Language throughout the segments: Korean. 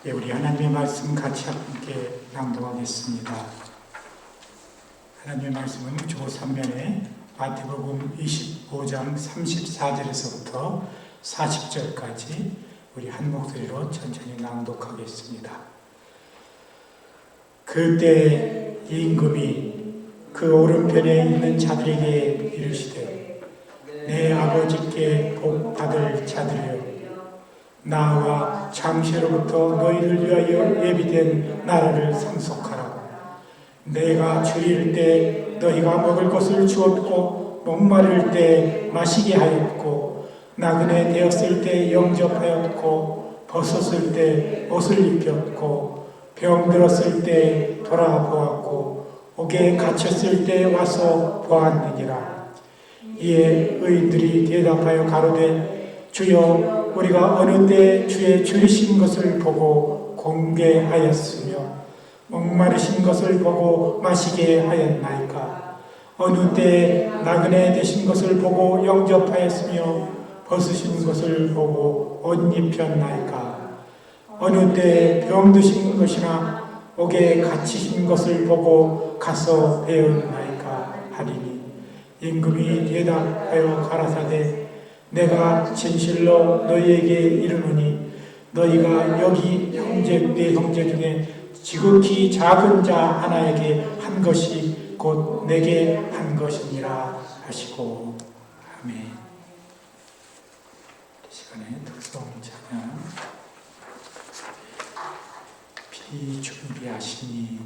우리 하나님의 말씀 같이 함께 낭독하겠습니다. 하나님의 말씀은 조3면에 마태복음 25장 34절에서부터 40절까지 우리 한 목소리로 천천히 낭독하겠습니다. 그때 임금이 그 오른편에 있는 자들에게 이르시되 내 아버지께 복 받을 자들이여, 나와 창세로부터 너희를 위하여 예비된 나라를 상속하라. 내가 줄일 때 너희가 먹을 것을 주었고, 목마를 때 마시게 하였고, 나그네 되었을 때 영접하였고, 벗었을 때 옷을 입혔고, 병들었을 때 돌아보았고, 옥에 갇혔을 때 와서 보았느니라. 이에 의인들이 대답하여 가로되 주여, 우리가 어느 때 주의 줄이신 것을 보고 공개하였으며 목마르신 것을 보고 마시게 하였나이까? 어느 때 나그네 되신 것을 보고 영접하였으며 벗으신 것을 보고 옷 입혔나이까? 어느 때 병드신 것이나 옥에 갇히신 것을 보고 가서 배웠나이까? 하리니 임금이 대답하여 가라사대 내가 진실로 너희에게 이르노니 너희가 여기 내 형제 중에 지극히 작은 자 하나에게 한 것이 곧 내게 한 것이니라 하시고. 아멘. 이 시간에 특송 찬양 비준비하시니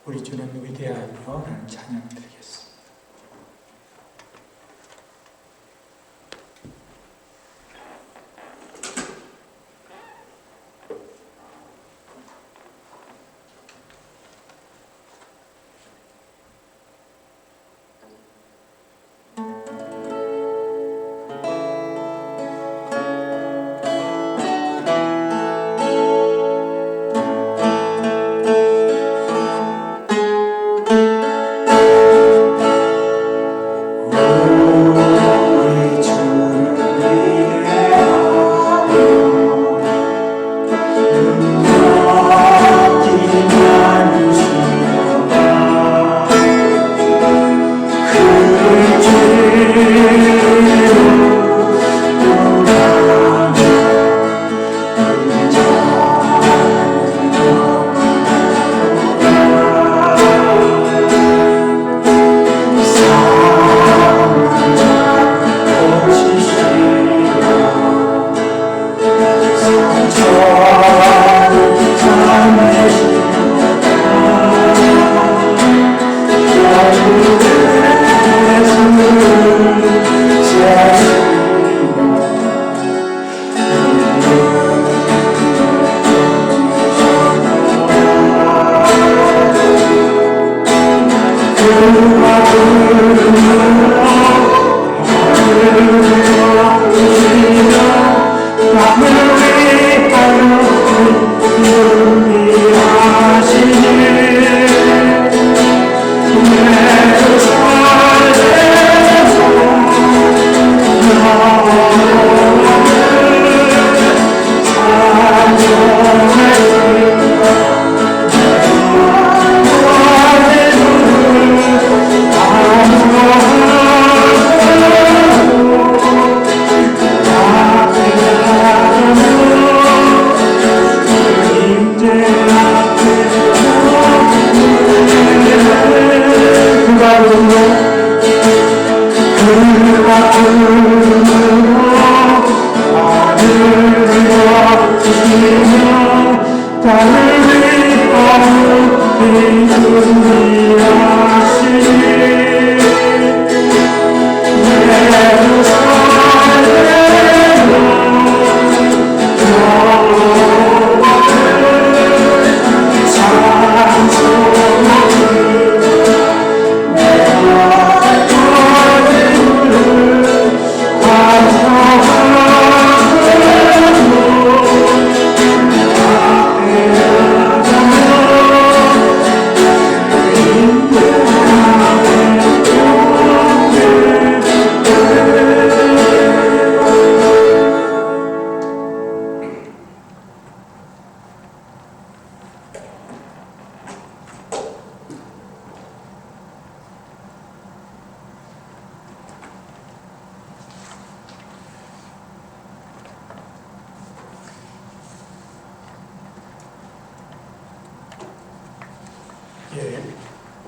우리 주는 위대하여 라는 찬양 드리겠습니다.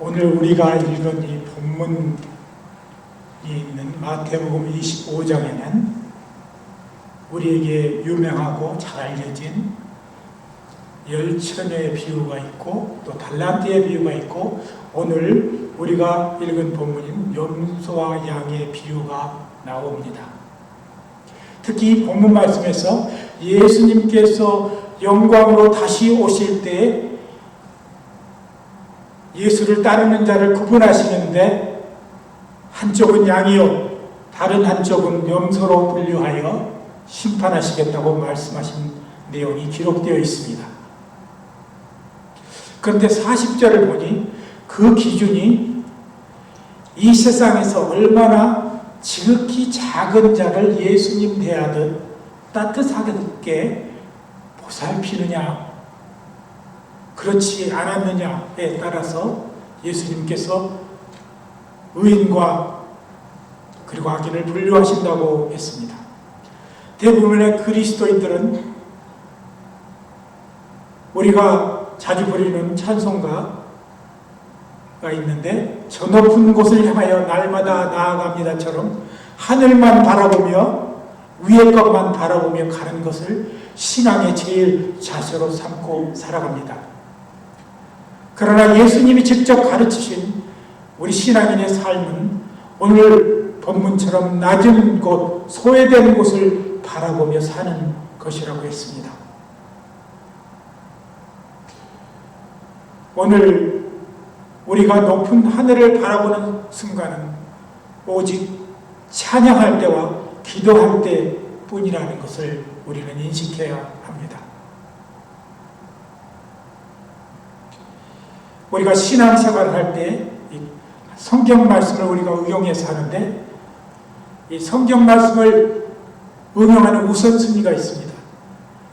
오늘 우리가 읽은 이 본문이 있는 마태복음 25장에는 우리에게 유명하고 잘 알려진 열처녀의 비유가 있고 또 달란트의 비유가 있고 오늘 우리가 읽은 본문인 염소와 양의 비유가 나옵니다. 특히 본문 말씀에서 예수님께서 영광으로 다시 오실 때 예수를 따르는 자를 구분하시는데 한쪽은 양이요 다른 한쪽은 염소로 분류하여 심판하시겠다고 말씀하신 내용이 기록되어 있습니다. 그런데 40절을 보니 그 기준이 이 세상에서 얼마나 지극히 작은 자를 예수님 대하듯 따뜻하게 보살피느냐 그렇지 않았느냐에 따라서 예수님께서 의인과 그리고 악인을 분류하신다고 했습니다. 대부분의 그리스도인들은 우리가 자주 부르는 찬송가가 있는데 저 높은 곳을 향하여 날마다 나아갑니다처럼 하늘만 바라보며 위의 것만 바라보며 가는 것을 신앙의 제일 자세로 삼고 살아갑니다. 그러나 예수님이 직접 가르치신 우리 신앙인의 삶은 오늘 본문처럼 낮은 곳, 소외된 곳을 바라보며 사는 것이라고 했습니다. 오늘 우리가 높은 하늘을 바라보는 순간은 오직 찬양할 때와 기도할 때뿐이라는 것을 우리는 인식해야 합니다. 우리가 신앙생활을 할 때 성경 말씀을 우리가 응용해서 하는데 이 성경 말씀을 응용하는 우선순위가 있습니다.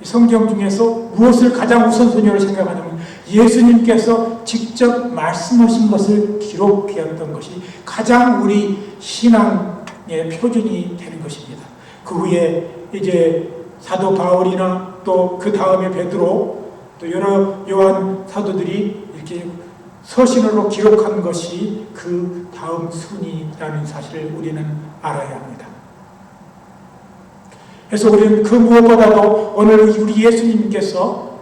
이 성경 중에서 무엇을 가장 우선순위로 생각하냐면 예수님께서 직접 말씀하신 것을 기록되었던 것이 가장 우리 신앙의 표준이 되는 것입니다. 그 후에 이제 사도 바울이나 또 그 다음에 베드로 또 여러 요한 사도들이 이렇게 서신으로 기록한 것이 그 다음 순위라는 사실을 우리는 알아야 합니다. 그래서 우리는 그 무엇보다도 오늘 우리 예수님께서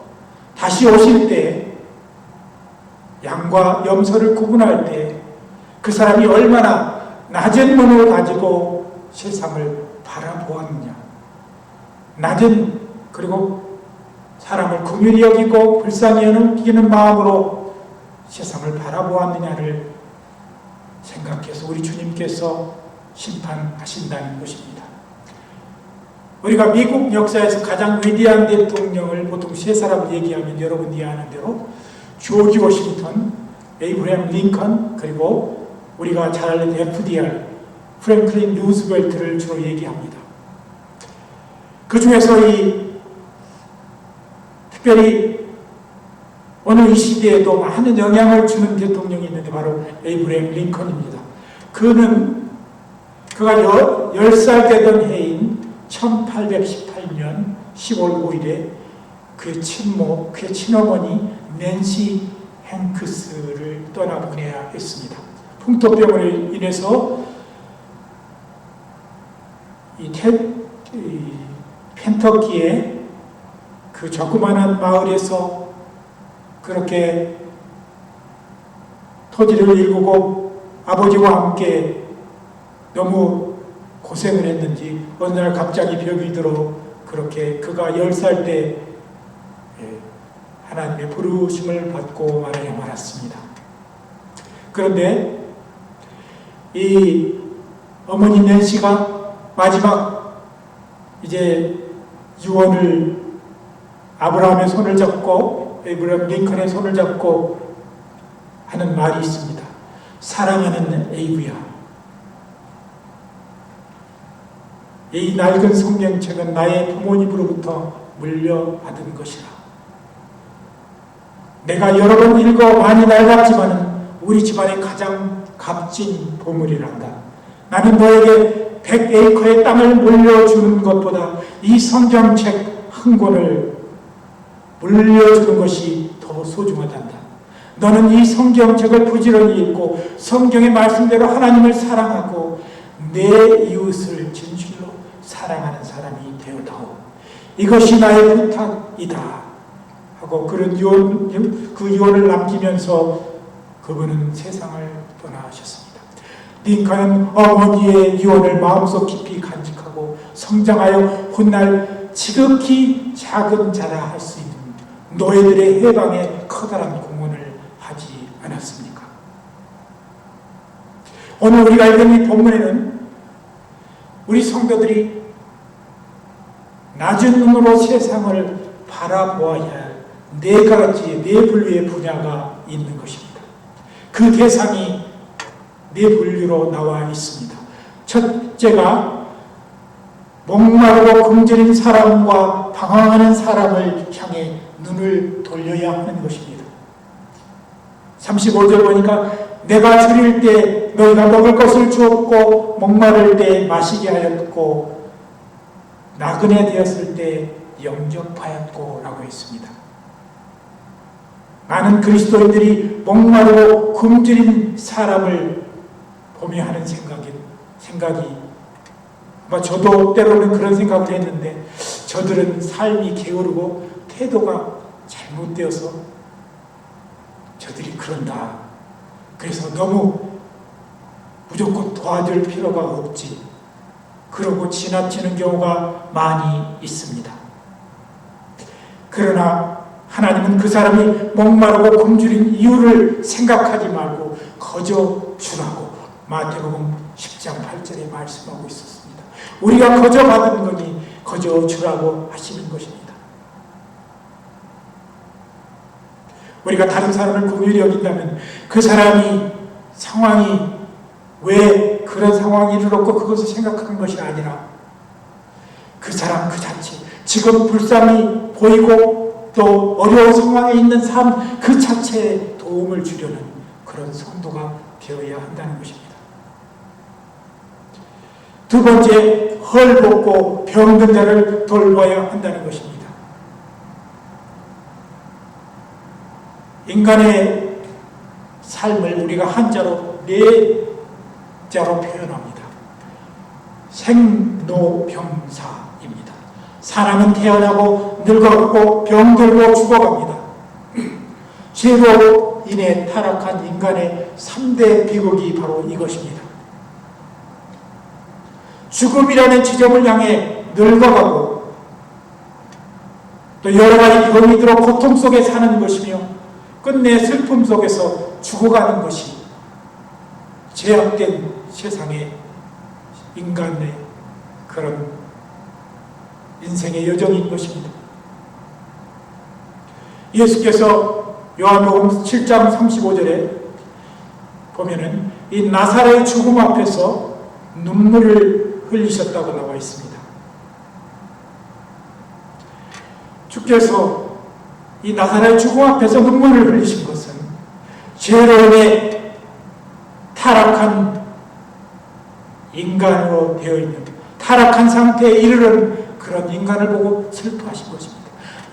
다시 오실 때 양과 염소를 구분할 때 그 사람이 얼마나 낮은 눈을 가지고 세상을 바라보았느냐. 낮은 그리고 사람을 긍휼히 여기고 불쌍히 여기는 마음으로 세상을 바라보았느냐를 생각해서 우리 주님께서 심판하신다는 것입니다. 우리가 미국 역사에서 가장 위대한 대통령을 보통 세 사람을 얘기하면 여러분이 아는 대로 조지 워싱턴, 에이브러햄 링컨, 그리고 우리가 잘 알는 FDR, 프랭클린 루스벨트를 주로 얘기합니다. 그 중에서 특별히 오늘 이 시대에도 많은 영향을 주는 대통령이 있는데 바로 에이브러햄 링컨입니다. 그가 10살 되던 해인 1818년 10월 5일에 그의 친모, 그의 친어머니 낸시 행크스를 떠나보내야 했습니다. 풍토병으로 인해서 켄터키의 그 조그만한 마을에서 그렇게 토지를 일구고 아버지와 함께 너무 고생을 했는지 어느 날 갑자기 병이 들어 그렇게 그가 10살 때 하나님의 부르심을 받고 말하여 말았습니다. 그런데 이 어머니 낸시가 마지막 이제 유언을 아브라함의 손을 잡고 에이브러햄 링컨의 손을 잡고 하는 말이 있습니다. 사랑하는 에이브야, 이 낡은 성경책은 나의 부모님으로부터 물려받은 것이라. 내가 여러 번 읽어 많이 낡았지만 우리 집안의 가장 값진 보물이란다. 나는 너에게 100에이커의 땅을 물려주는 것보다 이 성경책 한 권을 물려주는 것이 더 소중하단다. 너는 이 성경책을 부지런히 읽고 성경의 말씀대로 하나님을 사랑하고 내 이웃을 진실로 사랑하는 사람이 되어다오. 이것이 나의 부탁이다. 하고 그런 그 유언을 남기면서 그분은 세상을 떠나셨습니다. 링컨은 어머니의 유언을 마음속 깊이 간직하고 성장하여 훗날 지극히 작은 자라 할 수 있는 노예들의 해방에 커다란 공헌을 하지 않았습니까? 오늘 우리가 읽은 이 본문에는 우리 성도들이 낮은 눈으로 세상을 바라보아야 할 네 가지의 네 분류의 분야가 있는 것입니다. 그 대상이 네 분류로 나와 있습니다. 첫째가 목마르고 굶주린 사람과 방황하는 사람을 향해 눈을 돌려야 하는 것입니다. 35절 보니까 내가 줄일 때 너희가 먹을 것을 주었고 목마를 때 마시게 하였고 나그네 되었을 때 영접하였고 라고 했습니다. 많은 그리스도인들이 목마르고 굶주린 사람을 보며 하는 생각이 아마 저도 때로는 그런 생각을 했는데 저들은 삶이 게으르고 태도가 잘못되어서 저들이 그런다. 그래서 너무 무조건 도와줄 필요가 없지. 그러고 지나치는 경우가 많이 있습니다. 그러나 하나님은 그 사람이 목마르고 굶주린 이유를 생각하지 말고 거저 주라고 마태복음 10장 8절에 말씀하고 있었습니다. 우리가 거저 받은 거니 거저 주라고 하시는 것입니다. 우리가 다른 사람을 긍휼히 여긴다면 그 사람이 상황이 왜 그런 상황이 이르렀고 그것을 생각하는 것이 아니라 그 사람 그 자체 지금 불쌍히 보이고 또 어려운 상황에 있는 삶 그 자체에 도움을 주려는 그런 성도가 되어야 한다는 것입니다. 두 번째, 헐벗고 병든 자를 돌봐야 한다는 것입니다. 인간의 삶을 우리가 한자로 네 자로 표현합니다. 생로병사입니다. 사람은 태어나고 늙어가고 병들고 죽어갑니다. 죄로 인해 타락한 인간의 3대 비극이 바로 이것입니다. 죽음이라는 지점을 향해 늙어가고 또 여러 가지 병이 들어 고통 속에 사는 것이며 끝내 슬픔 속에서 죽어가는 것이 죄악된 세상의 인간의 그런 인생의 여정인 것입니다. 예수께서 요한복음 7장 35절에 보면은 이 나사렛의 죽음 앞에서 눈물을 흘리셨다고 나와 있습니다. 주께서 이 나사렛의 죽음 앞에서 눈물을 흘리신 것은 죄로 인해 타락한 인간으로 되어 있는 타락한 상태에 이르는 그런 인간을 보고 슬퍼하신 것입니다.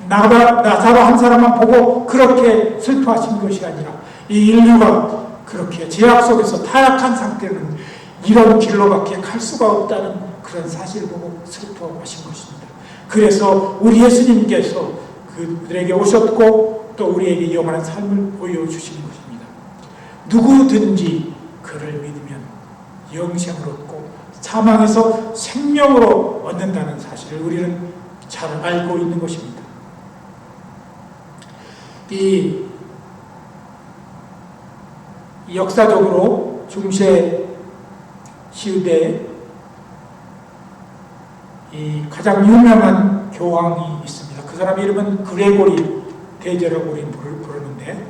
나사로 한 사람만 보고 그렇게 슬퍼하신 것이 아니라 이 인류가 그렇게 죄악 속에서 타락한 상태는 이런 길로밖에 갈 수가 없다는 그런 사실을 보고 슬퍼하신 것입니다. 그래서 우리 예수님께서 그들에게 오셨고 또 우리에게 영원한 삶을 보여주신 것입니다. 누구든지 그를 믿으면 영생을 얻고 사망에서 생명으로 얻는다는 사실을 우리는 잘 알고 있는 것입니다. 이 역사적으로 중세 시대에 이 가장 유명한 교황이 있습니다. 그 사람 이름은 그레고리 대제라고 우리는 부르는데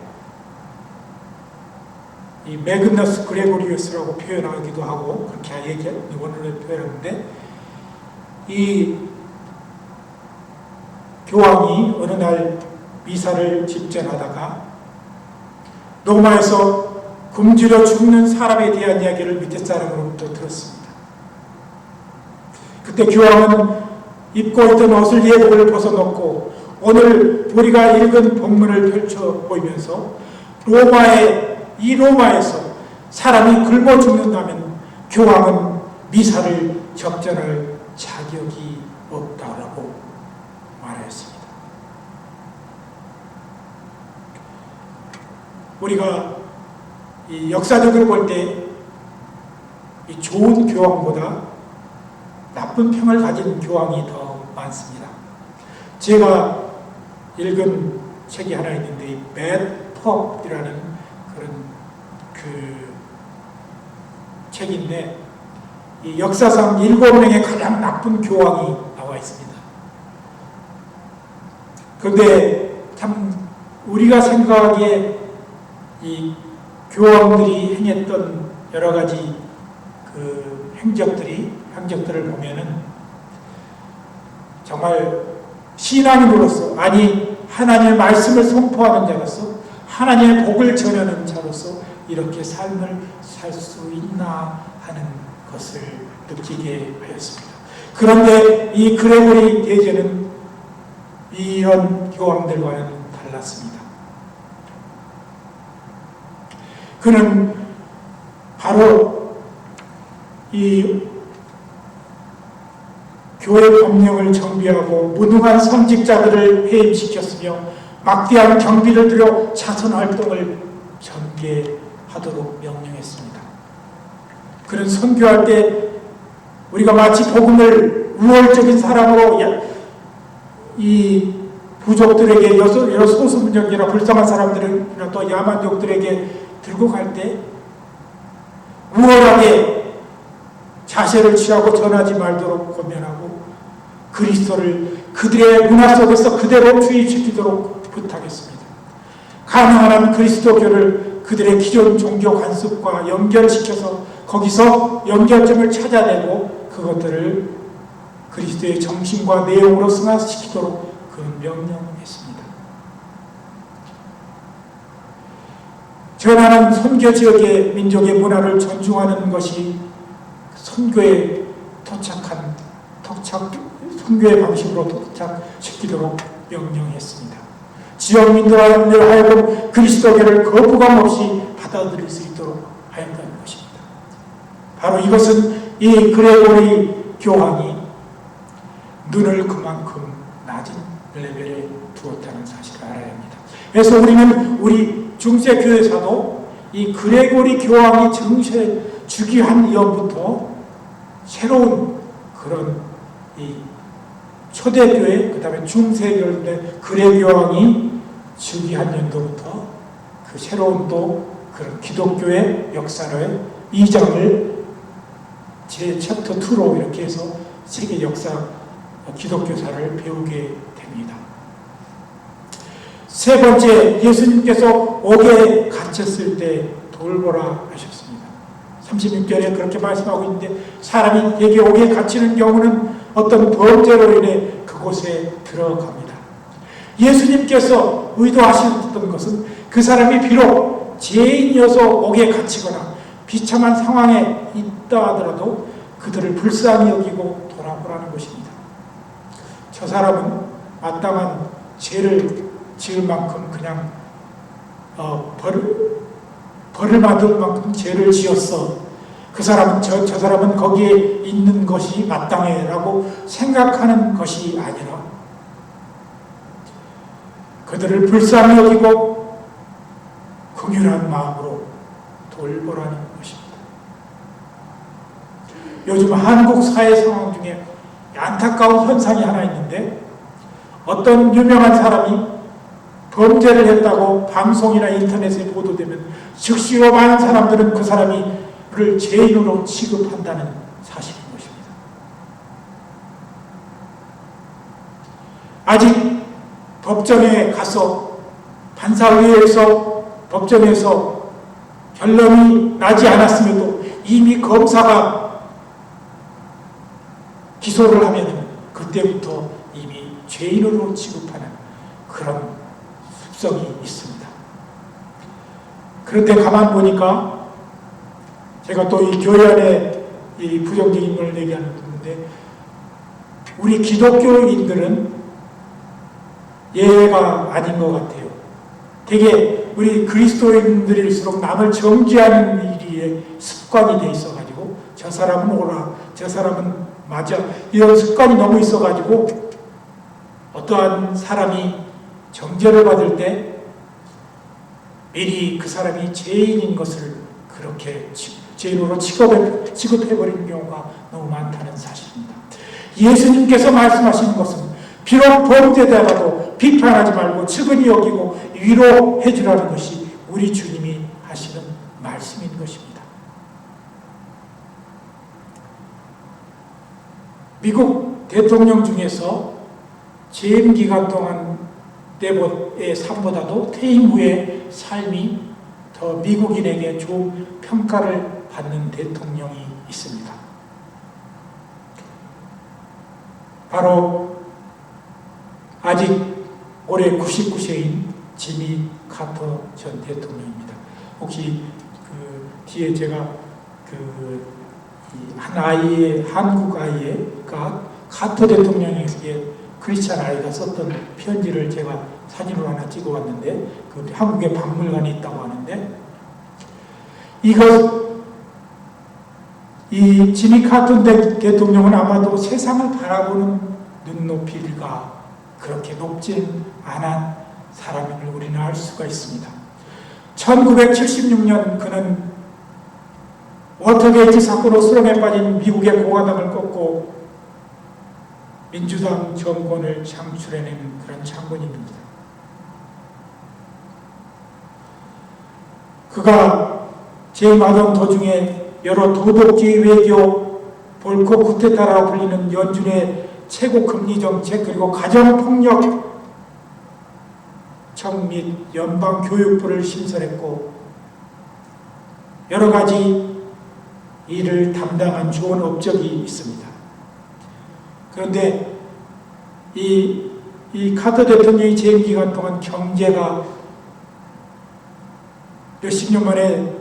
이 매그너스 그레고리우스라고 표현하기도 하고 그렇게 원어로 표현하는데 이 교황이 어느 날 미사를 집전하다가 로마에서 굶주려 죽는 사람에 대한 이야기를 밑에 사람으로부터 들었습니다. 그때 교황은 입고 있던 옷을 예복을 벗어놓고 오늘 우리가 읽은 본문을 펼쳐 보이면서 로마에서 사람이 굶어 죽는다면 교황은 미사를 접전할 자격이 없다라고 말하였습니다. 우리가 이 역사적으로 볼 때 이 좋은 교황보다 나쁜 평을 가진 교황이 더 많습니다. 제가 읽은 책이 하나 있는데 이 Bad Pope이라는 그런 책인데 이 역사상 7명의 가장 나쁜 교황이 나와 있습니다. 그런데 참 우리가 생각하기에 이 교황들이 행했던 여러 가지 그 행적들을 보면은 정말 신앙인으로서, 아니 하나님의 말씀을 선포하는 자로서, 하나님의 복을 전하는 자로서 이렇게 삶을 살 수 있나 하는 것을 느끼게 하였습니다. 그런데 이 그레고리 대제는 이런 교황들과는 달랐습니다. 그는 바로 이 교회 법령을 정비하고 무능한 성직자들을 해임시켰으며 막대한 경비를 들여 자선활동을 전개하도록 명령했습니다. 그는 선교할 때 우리가 마치 복음을 우월적인 사람으로 이 부족들에게, 여러 소수민족이나 불쌍한 사람들이나 또 야만족들에게 들고 갈 때 우월하게 자세를 취하고 전하지 말도록 권면하고 그리스도를 그들의 문화 속에서 그대로 주입시키도록 부탁했습니다. 가능한 한 그리스도교를 그들의 기존 종교 관습과 연결시켜서 거기서 연결점을 찾아내고 그것들을 그리스도의 정신과 내용으로 승화시키도록 그 명령했습니다. 전하는 선교 지역의 민족의 문화를 존중하는 것이 선교의 선교의 방식으로 도착시키도록 명령했습니다. 지역민들을 하여금 그리스도교를 거부감 없이 받아들일 수 있도록 하였다는 것입니다. 바로 이것은 이 그레고리 교황이 눈을 그만큼 낮은 레벨에 두었다는 사실을 알아야 합니다. 그래서 우리는 우리 중세교회에서도 이 그레고리 교황이 즉위한 이후부터 새로운 그런 이 초대교회, 그 다음에 중세교회 그레교황이 즉위한 연도부터 그 새로운 또 그런 기독교의 역사의 2장을 제 챕터 2로 이렇게 해서 세계 역사 기독교사를 배우게 됩니다. 세 번째, 예수님께서 옥에 갇혔을 때 돌보라 하셨습니다. 36절에 그렇게 말씀하고 있는데 사람이 여기 옥에 갇히는 경우는 어떤 범죄로 인해 그곳에 들어갑니다. 예수님께서 의도하셨던 것은 그 사람이 비록 죄인이어서 옥에 갇히거나 비참한 상황에 있다 하더라도 그들을 불쌍히 여기고 돌아보라는 것입니다. 저 사람은 마땅한 죄를 지을 만큼 그냥 벌을 받을 만큼 죄를 지었어. 그 사람은 저 사람은 거기에 있는 것이 마땅해라고 생각하는 것이 아니라 그들을 불쌍히 여기고 긍휼한 마음으로 돌보라는 것입니다. 요즘 한국 사회 상황 중에 안타까운 현상이 하나 있는데 어떤 유명한 사람이 범죄를 했다고 방송이나 인터넷에 보도되면 즉시로 많은 사람들은 그 사람을 죄인으로 취급한다는 사실인 것입니다. 아직 법정에 가서 판사회에서 법정에서 결론이 나지 않았음에도 이미 검사가 기소를 하면 그때부터 이미 죄인으로 취급하는 그런 습성이 있습니다. 그런데 가만 보니까 제가 또 이 교회 안에 이 부정적인 걸 얘기하는 건데 우리 기독교인들은 예외가 아닌 것 같아요. 되게 우리 그리스도인들일수록 남을 정죄하는 일이 습관이 돼 있어가지고 저 사람은 오라, 저 사람은 맞아, 이런 습관이 너무 있어가지고 어떠한 사람이 정죄를 받을 때 미리 그 사람이 죄인인 것을 그렇게 죄인으로 취급해버리는 경우가 너무 많다는 사실입니다. 예수님께서 말씀하시는 것은 비록 범죄되더라도 비판하지 말고 측은히 여기고 위로해 주라는 것이 우리 주님이 하시는 말씀인 것입니다. 미국 대통령 중에서 재임 기간 동안 때의 삶보다도 퇴임 후의 삶이 더 미국인에게 좋은 평가를 받는 대통령이 있습니다. 바로 아직 올해 99세인 지미 카터 전 대통령입니다. 혹시 그 뒤에 제가 한 아이의, 한국 아이가 카터 대통령에게 크리스찬 아이가 썼던 편지를 제가 사진으로 하나 찍어 왔는데, 그 한국의 박물관에 있다고 하는데, 이 지미 카터 대통령은 아마도 세상을 바라보는 눈높이가 그렇게 높지는 않은 사람임을 우리는 알 수가 있습니다. 1976년 그는 워터게이트 사건으로 수렁에 빠진 미국의 공화당을 꺾고 민주당 정권을 창출해낸 그런 장군입니다. 그가 재임하던 도중에 여러 도덕주의 외교, 볼코 쿠데타라고 불리는 연준의 최고 금리 정책, 그리고 가정폭력 청 및 연방교육부를 신설했고 여러 가지 일을 담당한 좋은 업적이 있습니다. 그런데 이 카터 대통령이 재임 기간 동안 경제가 몇십 년 만에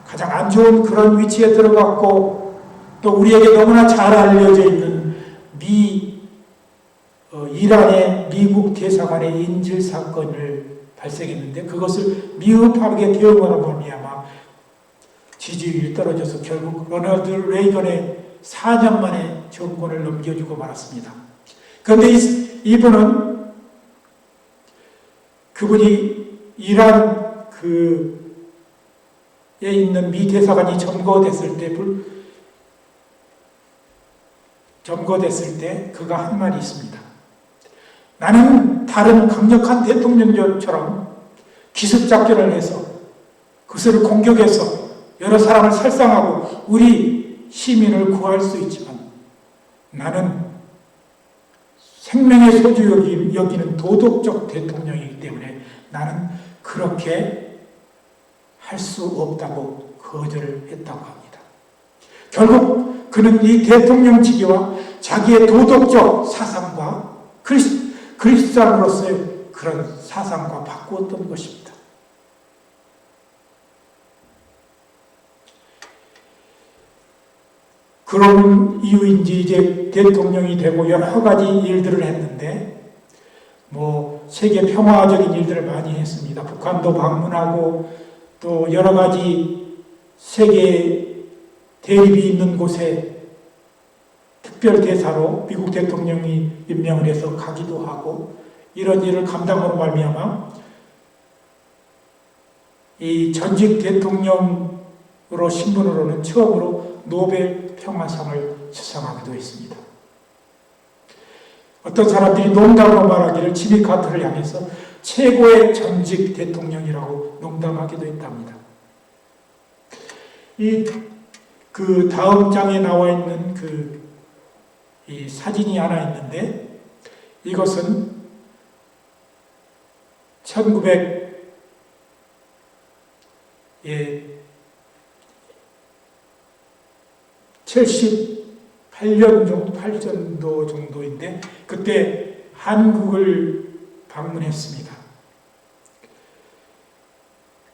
가장 안 좋은 그런 위치에 들어갔고, 또 우리에게 너무나 잘 알려져 있는 이란의 미국 대사관의 인질 사건을 발생했는데, 그것을 미흡하게 대응하는 말미암아 지지율이 떨어져서 결국 로널드 레이건의 4년 만에 정권을 넘겨주고 말았습니다. 그런데 그분이 이란 에 있는 미 대사관이 점거됐을 때 그가 한 말이 있습니다. 나는 다른 강력한 대통령처럼 기습작전을 해서 그것을 공격해서 여러 사람을 살상하고 우리 시민을 구할 수 있지만, 나는 생명의 소주 여기는 도덕적 대통령이기 때문에 나는 그렇게 할 수 없다고 거절을 했다고 합니다. 결국 그는 이 대통령직위와 자기의 도덕적 사상과 그리스도인으로서의 그런 사상과 바꾸었던 것입니다. 그런 이유인지 이제 대통령이 되고 여러 가지 일들을 했는데, 세계 평화적인 일들을 많이 했습니다. 북한도 방문하고 또 여러 가지 세계 대립이 있는 곳에 특별 대사로 미국 대통령이 임명을 해서 가기도 하고, 이런 일을 감당으로 말미암아 이 전직 대통령으로 신분으로는 처음으로 노벨 평화상을 수상하기도 했습니다. 어떤 사람들이 농담으로 말하기를 지미 카터를 향해서 최고의 전직 대통령이라고 농담하기도 했답니다. 그 다음 장에 나와 있는 이 사진이 하나 있는데, 이것은 1978년도 정도인데, 그때 한국을 방문했습니다.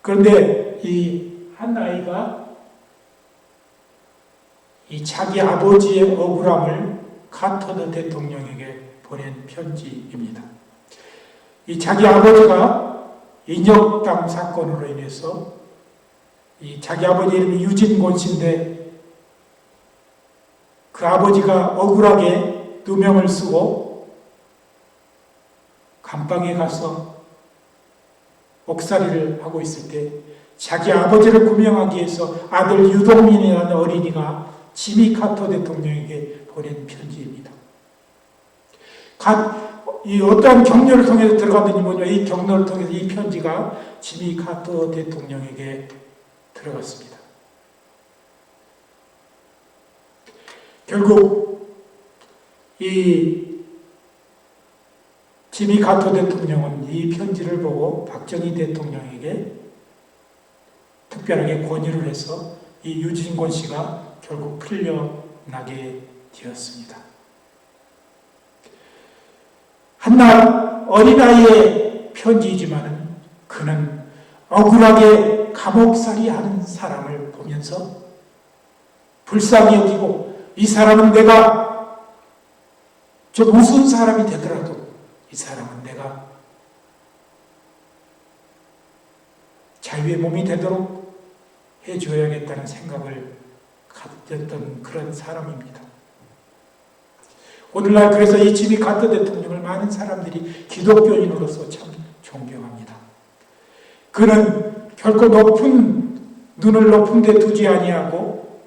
그런데 이 한 아이가 이 자기 아버지의 억울함을 카터 대통령에게 보낸 편지입니다. 이 자기 아버지가 인혁당 사건으로 인해서 자기 아버지 이름이 유진곤 씨인데 그 아버지가 억울하게 누명을 쓰고 감방에 가서 옥살이를 하고 있을 때 자기 아버지를 구명하기 위해서 아들 유동민이라는 어린이가 지미 카터 대통령에게 보낸 편지입니다. 이 어떠한 격려를 통해서 들어갔는지 뭐냐, 이 격려를 통해서 이 편지가 지미 카터 대통령에게 들어갔습니다. 결국 이 지미 카터 대통령은 이 편지를 보고 박정희 대통령에게 특별하게 권유를 해서 이 유진곤 씨가 결국 풀려나게 되었습니다. 한낱 어린아이의 편지이지만은 그는 억울하게 감옥살이 하는 사람을 보면서 불쌍히 여기고 이 사람은 내가 저 무슨 사람이 되더라도 이 사람은 내가 자유의 몸이 되도록 해줘야겠다는 생각을 가졌던 그런 사람입니다. 오늘날 그래서 이 지미 카터 대통령을 많은 사람들이 기독교인으로서 참 존경합니다. 그는 결코 눈을 높은 데 두지 아니하고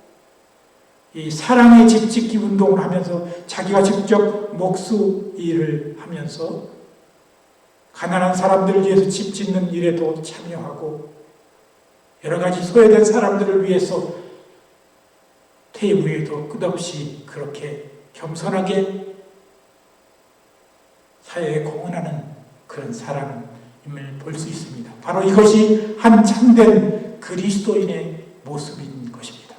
이 사랑의 집 짓기 운동을 하면서 자기가 직접 목수 일을 하면서 가난한 사람들을 위해서 집 짓는 일에도 참여하고 여러 가지 소외된 사람들을 위해서 퇴임 후에도 끝없이 그렇게 겸손하게 사회에 공헌하는 그런 사람임을 볼 수 있습니다. 바로 이것이 한 참된 그리스도인의 모습인 것입니다.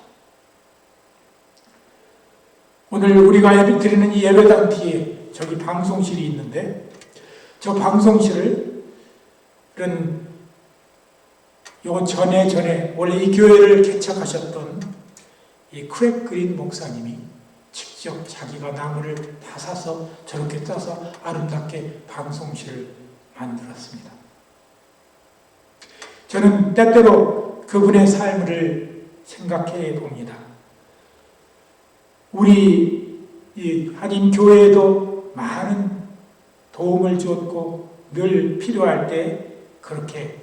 오늘 우리가 예배 드리는 이 예배당 뒤에 저기 방송실이 있는데 저 방송실은 요 전에 원래 이 교회를 개척하셨던 이 크랙 그린 목사님이 직접 자기가 나무를 다 사서 저렇게 짜서 아름답게 방송실을 만들었습니다. 저는 때때로 그분의 삶을 생각해 봅니다. 우리 이 한인 교회에도 많은 도움을 주었고 늘 필요할 때 그렇게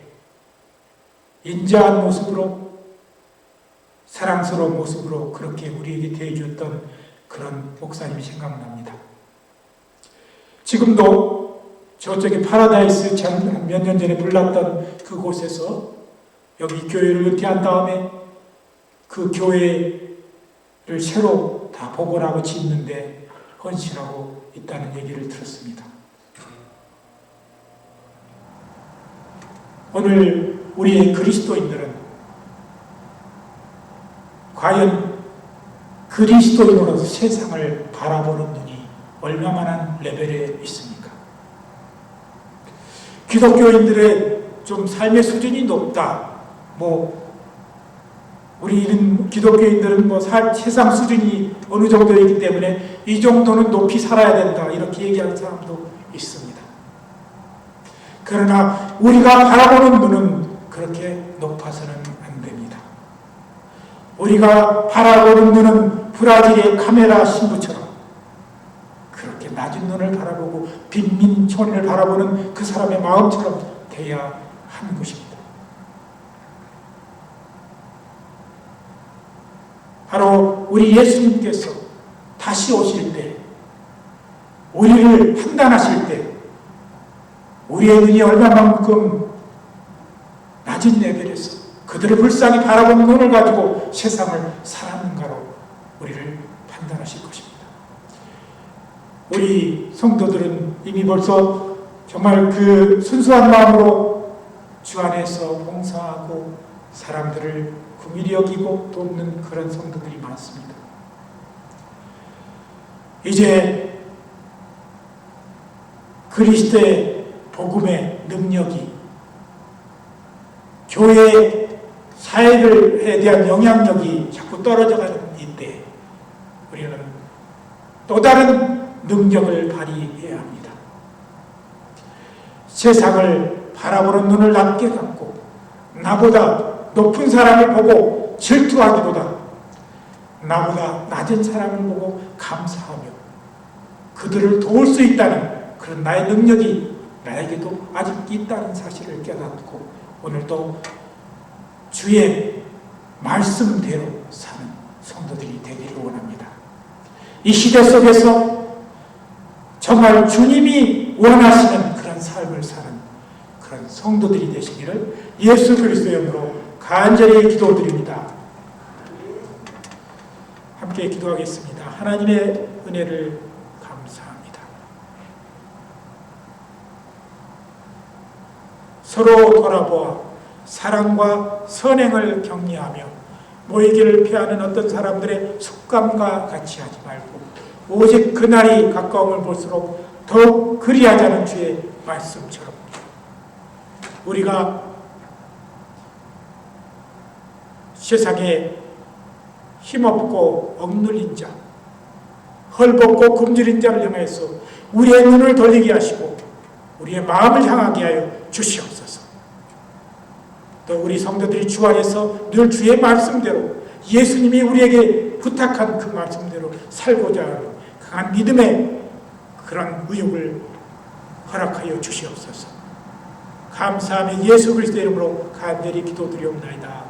인자한 모습으로 사랑스러운 모습으로 그렇게 우리에게 대해주었던 그런 목사님이 생각납니다. 지금도 저쪽에 파라다이스 몇 년 전에 불났던 그곳에서 여기 교회를 은퇴한 다음에 그 교회를 새로 다 복원하고 짓는데 헌신하고 있다는 얘기를 들었습니다. 오늘 우리의 그리스도인들은 과연 그리스도인으로서 세상을 바라보는 눈이 얼마만한 레벨에 있습니까? 기독교인들의 좀 삶의 수준이 높다. 우리는 기독교인들은 세상 수준이 어느 정도이기 때문에 이 정도는 높이 살아야 된다. 이렇게 얘기하는 사람도 있습니다. 그러나 우리가 바라보는 눈은 그렇게 높아서는 안 됩니다. 우리가 바라보는 눈은 브라질의 카메라 신부처럼 그렇게 낮은 눈을 바라보고 빈민촌을 바라보는 그 사람의 마음처럼 돼야 하는 것입니다. 바로 우리 예수님께서 다시 오실 때 우리를 판단하실 때 우리의 눈이 얼마만큼 낮은 레벨에서 그들을 불쌍히 바라보는 눈을 가지고 세상을 살았는가로 우리를 판단하실 것입니다. 우리 성도들은 이미 벌써 정말 그 순수한 마음으로 주 안에서 봉사하고 사람들을 긍휼히 여기고 돕는 그런 성도들이 많습니다. 이제 그리스도의 복음의 능력이 교회의 사회에 대한 영향력이 자꾸 떨어져가는 이때 우리는 또 다른 능력을 발휘해야 합니다. 세상을 바라보는 눈을 낮게 갖고 나보다 높은 사람을 보고 질투하기보다 나보다 낮은 사람을 보고 감사하며 그들을 도울 수 있다는 그런 나의 능력이 나에게도 아직 있다는 사실을 깨닫고 오늘도 주의 말씀대로 사는 성도들이 되기를 원합니다. 이 시대 속에서 정말 주님이 원하시는 그런 삶을 사는 그런 성도들이 되시기를 예수 그리스도의 이름으로 간절히 기도드립니다. 함께 기도하겠습니다. 하나님의 은혜를 감사합니다. 서로 돌아보아 사랑과 선행을 격려하며 모이기를 피하는 어떤 사람들의 습관과 같이 하지 말고 오직 그날이 가까움을 볼수록 더욱 그리하자는 주의 말씀처럼 우리가 세상에 힘없고 억눌린 자, 헐벗고 굶주린 자를 향해서 우리의 눈을 돌리게 하시고 우리의 마음을 향하게 하여 주시옵소서. 또 우리 성도들이 주 안에서 늘 주의 말씀대로 예수님이 우리에게 부탁한 그 말씀대로 살고자 하는 강한 믿음의 그런 의욕을 허락하여 주시옵소서. 감사하며 예수 그리스도의 이름으로 간절히 기도드리옵나이다.